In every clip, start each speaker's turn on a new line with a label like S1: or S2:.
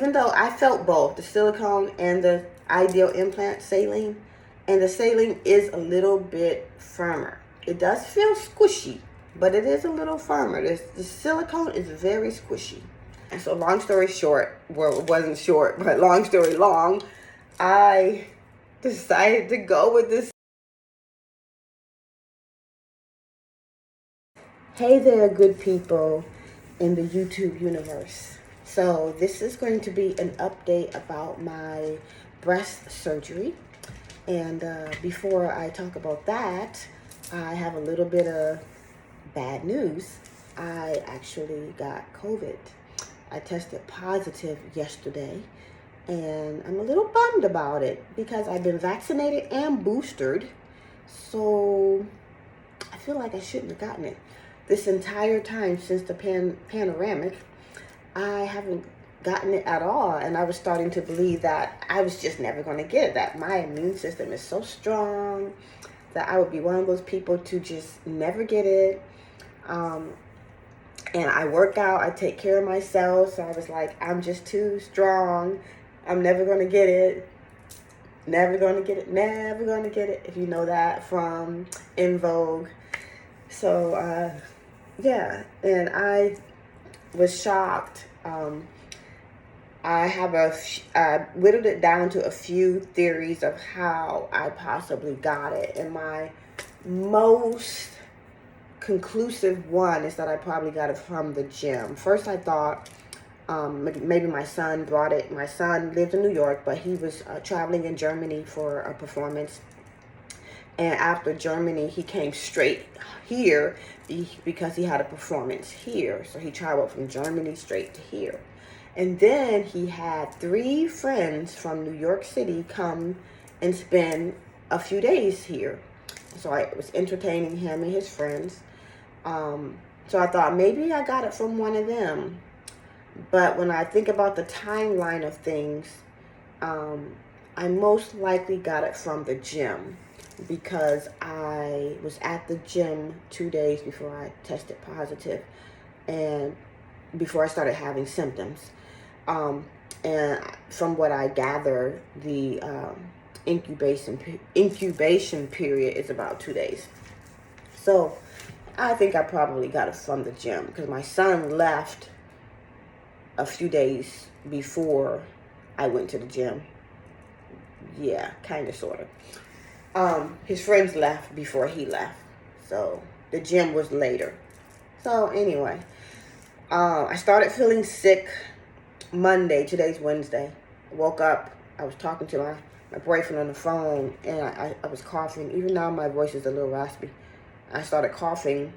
S1: even though I felt both the silicone and the ideal implant saline, and the saline is a little bit firmer. It does feel squishy, but it is a little firmer. The silicone is very squishy. And so long story short, well, it wasn't short, but long story long, I decided to go with this. Hey there, good people in the YouTube universe. So this is going to be an update about my breast surgery. And before I talk about that, I have a little bit of bad news. I actually got COVID. I tested positive yesterday, and I'm a little bummed about it because I've been vaccinated and boosted. So I feel like I shouldn't have gotten it. This entire time since the panoramic, I haven't gotten it at all, and I was starting to believe that I was just never going to get it, that my immune system is so strong that I would be one of those people to just never get it. And I work out, I take care of myself, so I was like, I'm just too strong, I'm never going to get it, never going to get it, never going to get it, if you know that from In Vogue. So yeah, and I was shocked. I whittled it down to a few theories of how I possibly got it. And my most conclusive one is that I probably got it from the gym. First, I thought maybe my son brought it. My son lives in New York, but he was traveling in Germany for a performance. And after Germany, he came straight here because he had a performance here. So he traveled from Germany straight to here. And then he had 3 friends from New York City come and spend a few days here. So I was entertaining him and his friends. So I thought maybe I got it from one of them. But when I think about the timeline of things, I most likely got it from the gym because I was at the gym 2 days before I tested positive and before I started having symptoms. And from what I gather, the incubation period is about 2 days. So I think I probably got it from the gym because my son left a few days before I went to the gym. Yeah, kind of, sort of. His friends left before he left. So the gym was later. So anyway, I started feeling sick Monday. Today's Wednesday. I woke up. I was talking to my boyfriend on the phone, and I was coughing. Even now my voice is a little raspy. I started coughing,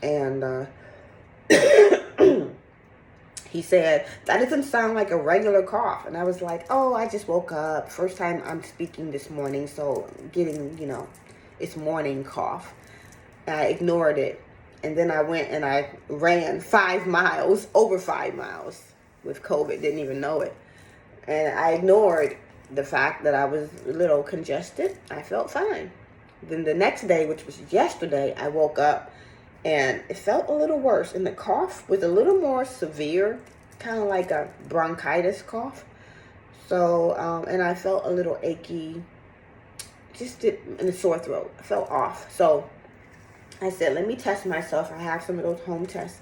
S1: and he said, that doesn't sound like a regular cough. And I was like, oh, I just woke up. First time I'm speaking this morning, so getting, it's morning cough. And I ignored it. And then I went and I ran 5 miles, over 5 miles with COVID. Didn't even know it. And I ignored the fact that I was a little congested. I felt fine. Then the next day, which was yesterday, I woke up and it felt a little worse. And the cough was a little more severe, kind of like a bronchitis cough. So, and I felt a little achy, in a sore throat. I felt off. So I said, let me test myself. I have some of those home tests.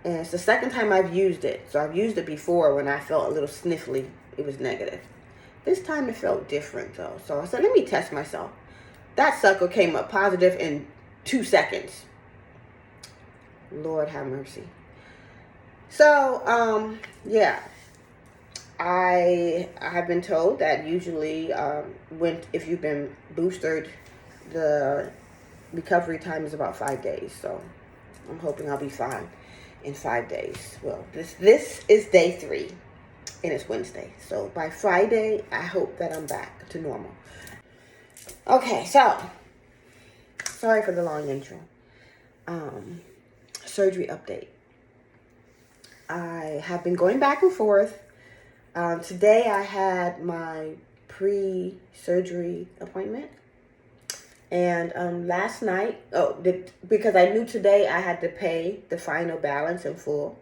S1: And it's the second time I've used it. So I've used it before when I felt a little sniffly. It was negative. This time it felt different though. So I said, let me test myself. That sucker came up positive in 2 seconds. Lord have mercy. So, yeah. I have been told that usually if you've been boosted, the recovery time is about 5 days. So I'm hoping I'll be fine in 5 days. Well, this is day 3 and it's Wednesday. So by Friday, I hope that I'm back to normal. Okay, so sorry for the long intro. Surgery update. I have been going back and forth. Today I had my pre-surgery appointment. And last night, because I knew today I had to pay the final balance in full.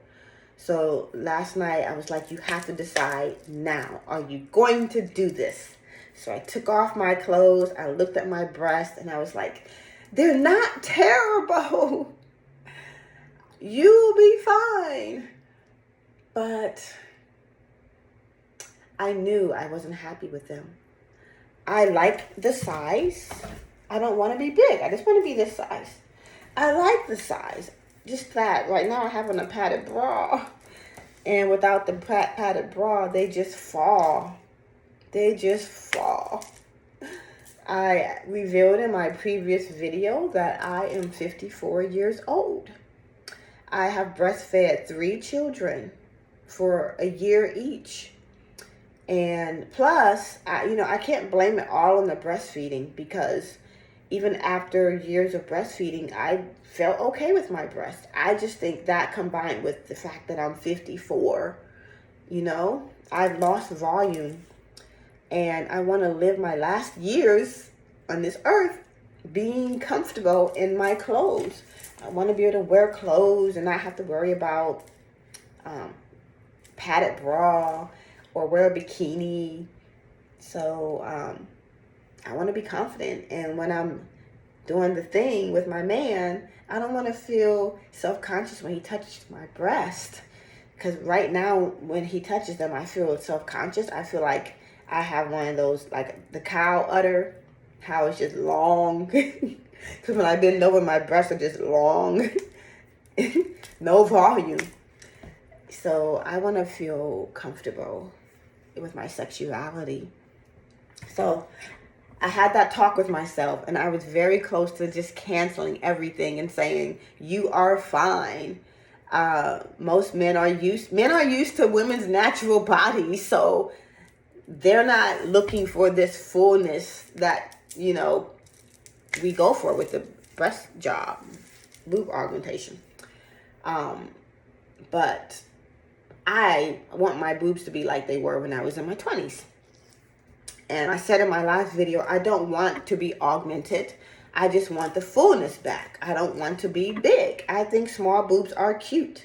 S1: So last night I was like, you have to decide now. Are you going to do this? So I took off my clothes. I looked at my breast and I was like, they're not terrible. You'll be fine. But I knew I wasn't happy with them. I like the size. I don't want to be big. I just want to be this size. I like the size. Just that. Right now I have on a padded bra. And without the padded bra, they just fall. They just fall. I revealed in my previous video that I am 54 years old. I have breastfed 3 children for a year each. And plus, I can't blame it all on the breastfeeding, because even after years of breastfeeding, I felt okay with my breast. I just think that combined with the fact that I'm 54, I've lost volume, and I want to live my last years on this earth being comfortable in my clothes. I want to be able to wear clothes and not have to worry about padded bra or wear a bikini. So I want to be confident. And when I'm doing the thing with my man, I don't want to feel self-conscious when he touches my breast. Because right now, when he touches them, I feel self-conscious. I feel like I have one of those, like the cow udder, how it's just long. Because when I bend over, my breasts are just long. No volume. So I want to feel comfortable with my sexuality. So I had that talk with myself, and I was very close to just canceling everything and saying, you are fine. Most men are used to women's natural bodies, so they're not looking for this fullness that, we go for with the breast job, boob augmentation. But I want my boobs to be like they were when I was in my 20s. And I said in my last video, I don't want to be augmented. I just want the fullness back. I don't want to be big. I think small boobs are cute.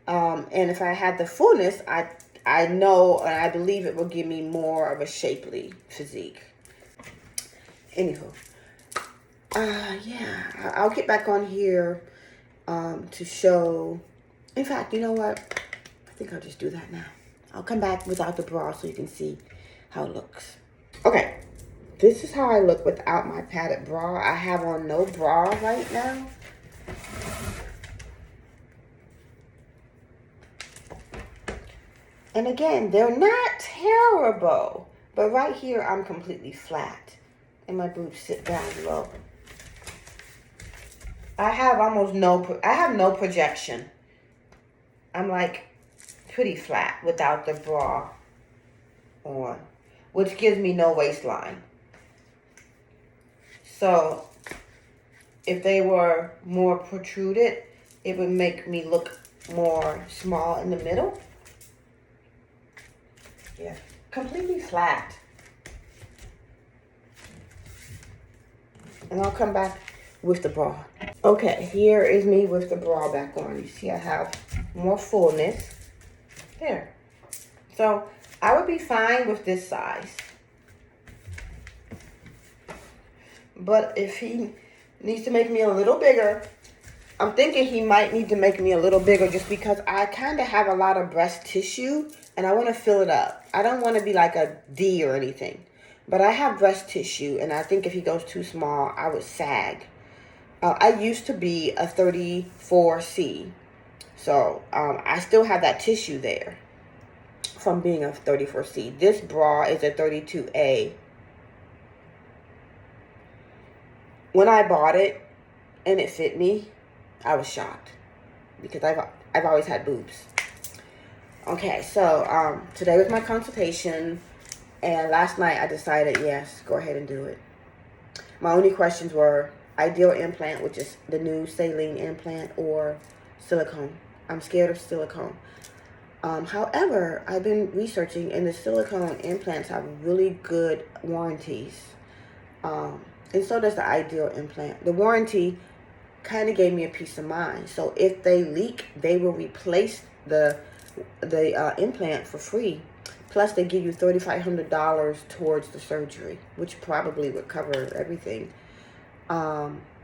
S1: And if I had the fullness, I know and I believe it will give me more of a shapely physique. Anywho, I'll get back on here to show. In fact, you know what? I think I'll just do that now. I'll come back without the bra so you can see how it looks. Okay, this is how I look without my padded bra. I have on no bra right now. And again, they're not terrible. But right here, I'm completely flat. And my boobs sit down low. I have no projection. I'm like pretty flat without the bra on, which gives me no waistline. So if they were more protruded, it would make me look more small in the middle. Yeah, completely flat. And I'll come back with the bra. Okay, here is me with the bra back on. You see I have more fullness. There. So I would be fine with this size. But if he needs to make me a little bigger, I'm thinking he might need to make me a little bigger just because I kind of have a lot of breast tissue and I want to fill it up. I don't want to be like a D or anything. But I have breast tissue, and I think if he goes too small, I would sag. I used to be a 34C. So I still have that tissue there from being a 34C. This bra is a 32A. When I bought it and it fit me, I was shocked because I've always had boobs. Okay, so today was my consultation. And last night I decided, yes, go ahead and do it. My only questions were ideal implant, which is the new Saline implant, or silicone. I'm scared of silicone. However, I've been researching, and the silicone implants have really good warranties. And so does the ideal implant. The warranty kind of gave me a peace of mind. So if they leak, they will replace the implant for free. Plus, they give you $3,500 towards the surgery, which probably would cover everything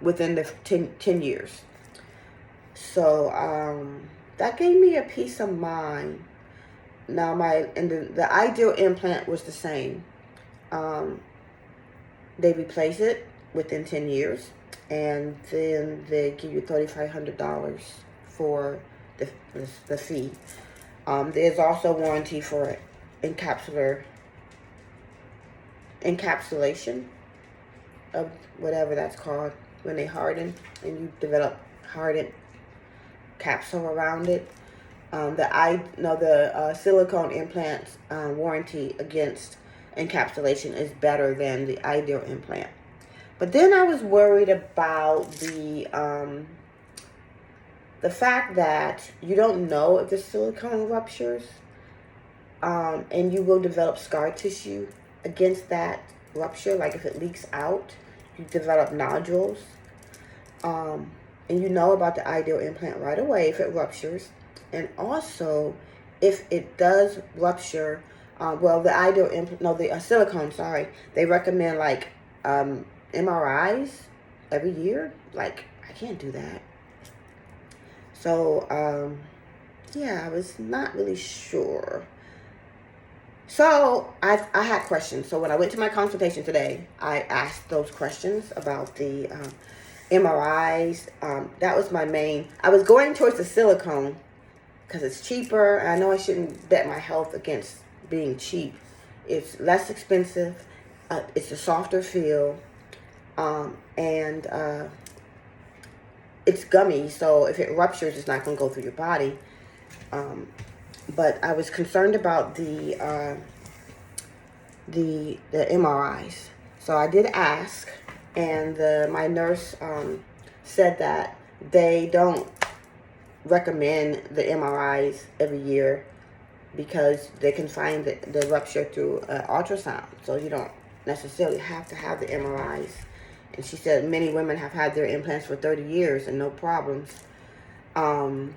S1: within the 10 years. So that gave me a peace of mind. Now, the ideal implant was the same. They replace it within 10 years, and then they give you $3,500 for the fee. There's also warranty for encapsulation of whatever that's called when they harden and you develop hardened capsule around it. The silicone implants warranty against encapsulation is better than the ideal implant. But then I was worried about the fact that you don't know if the silicone ruptures, and you will develop scar tissue against that rupture. Like if it leaks out, you develop nodules. And you know about the ideal implant right away if it ruptures. And also, if it does rupture, the silicone, they recommend like MRIs every year. Like, I can't do that. So, I was not really sure. So, I had questions. So, when I went to my consultation today, I asked those questions about the MRIs. That was my main. I was going towards the silicone because it's cheaper. And I know I shouldn't bet my health against being cheap. It's less expensive. It's a softer feel. And it's gummy. So if it ruptures, it's not going to go through your body. But I was concerned about the MRIs. So I did ask. And my nurse said that they don't recommend the MRIs every year because they can find the rupture through ultrasound. So you don't necessarily have to have the MRIs. And she said many women have had their implants for 30 years and no problems. And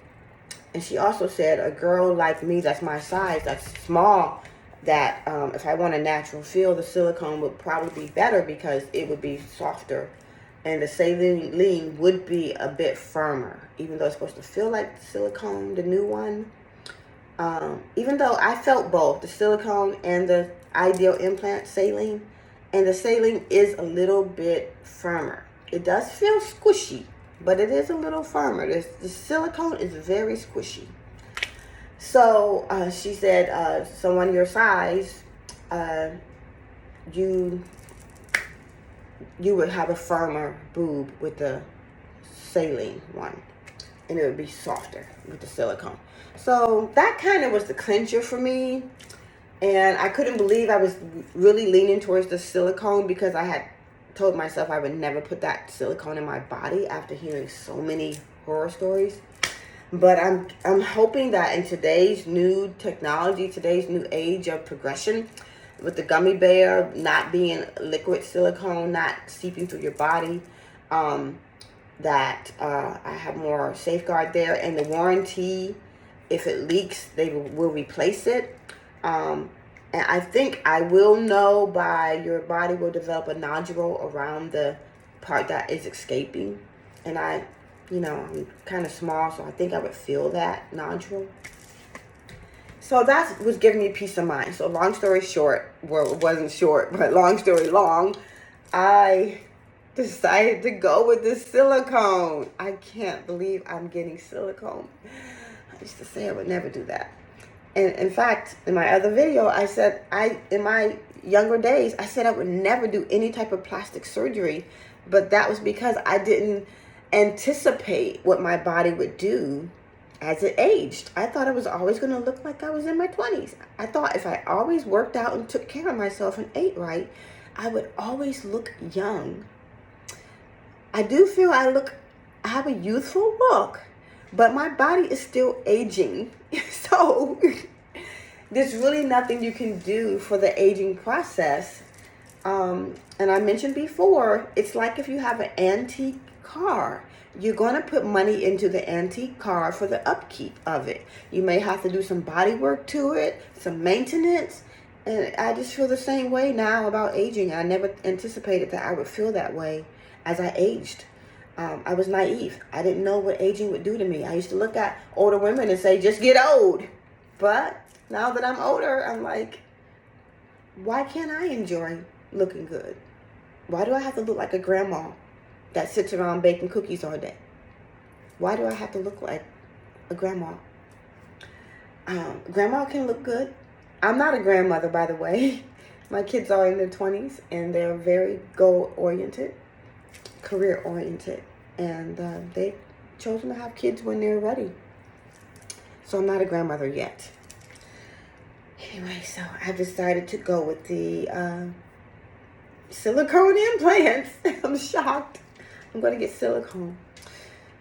S1: she also said a girl like me that's my size, that's small, that if I want a natural feel, the silicone would probably be better because it would be softer. And the Saline would be a bit firmer, even though it's supposed to feel like the silicone, the new one. Even though I felt both, the silicone and the ideal implant Saline, and the Saline is a little bit firmer. It does feel squishy, but it is a little firmer. The silicone is very squishy. So she said, someone your size, you would have a firmer boob with the Saline one, and it would be softer with the silicone. So that kind of was the clincher for me, and I couldn't believe I was really leaning towards the silicone because I had told myself I would never put that silicone in my body after hearing so many horror stories. But I'm hoping that in today's new technology, today's new age of progression, with the gummy bear not being liquid silicone, not seeping through your body, that I have more safeguard there. And the warranty, if it leaks, they will replace it. And I think I will know by your body will develop a nodule around the part that is escaping. And I'm kind of small, so I think I would feel that nodule. So that was giving me peace of mind. So long story short, well, it wasn't short, but long story long, I decided to go with the silicone. I can't believe I'm getting silicone. I used to say I would never do that. And in fact, in my other video, I said in my younger days, I said I would never do any type of plastic surgery, but that was because I didn't anticipate what my body would do as it aged. I thought I was always going to look like I was in my 20s. I thought if I always worked out and took care of myself and ate right, I would always look young. I do feel I have a youthful look, but my body is still aging. So there's really nothing you can do for the aging process. And I mentioned before, it's like if you have an antique car. you're going to put money into the antique car for the upkeep of it. You may have to do some body work to it, some maintenance. And I just feel the same way now about aging. I never anticipated that I would feel that way as I aged. I was naive. I didn't know what aging would do to me. I used to look at older women and say, just get old. But now that I'm older, I'm like, why can't I enjoy looking good? Why do I have to look like a grandma that sits around baking cookies all day? Why do I have to look like a grandma? Grandma can look good. I'm not a grandmother, by the way. My kids are in their 20s, and they're very goal-oriented, career-oriented, and they've chosen to have kids when they're ready. So I'm not a grandmother yet. Anyway, so I've decided to go with the silicone implants. I'm shocked. I'm going to get silicone.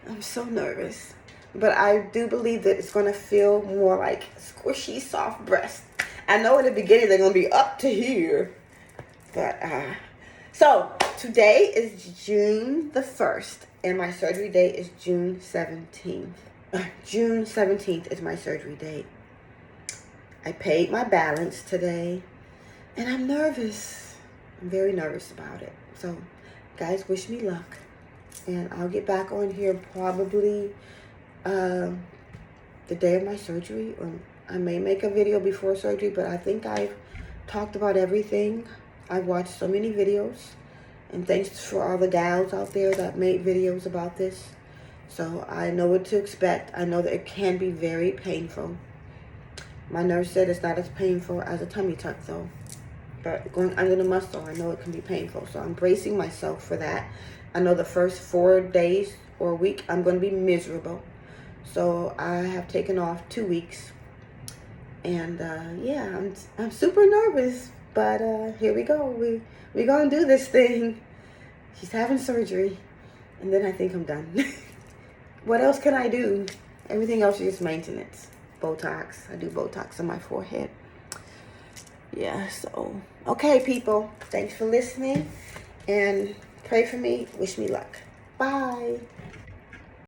S1: I'm so nervous. But I do believe that it's going to feel more like squishy, soft breasts. I know in the beginning they're going to be up to here. But, so today is June the 1st. And my surgery date is June 17th. June 17th is my surgery date. I paid my balance today. And I'm nervous. I'm very nervous about it. So, guys, wish me luck. And I'll get back on here probably the day of my surgery. Or I may make a video before surgery, but I think I've talked about everything. I've watched so many videos. And thanks for all the gals out there that made videos about this. So I know what to expect. I know that it can be very painful. My nurse said it's not as painful as a tummy tuck, though. But going under the muscle, I know it can be painful. So I'm bracing myself for that. I know the first 4 days or a week, I'm going to be miserable. So I have taken off 2 weeks. And yeah, I'm super nervous. But here we go. We're going to do this thing. She's having surgery. And then I think I'm done. What else can I do? Everything else is just maintenance. Botox. I do Botox on my forehead. Yeah, so. Okay, people. Thanks for listening. And pray for me. Wish me luck. Bye.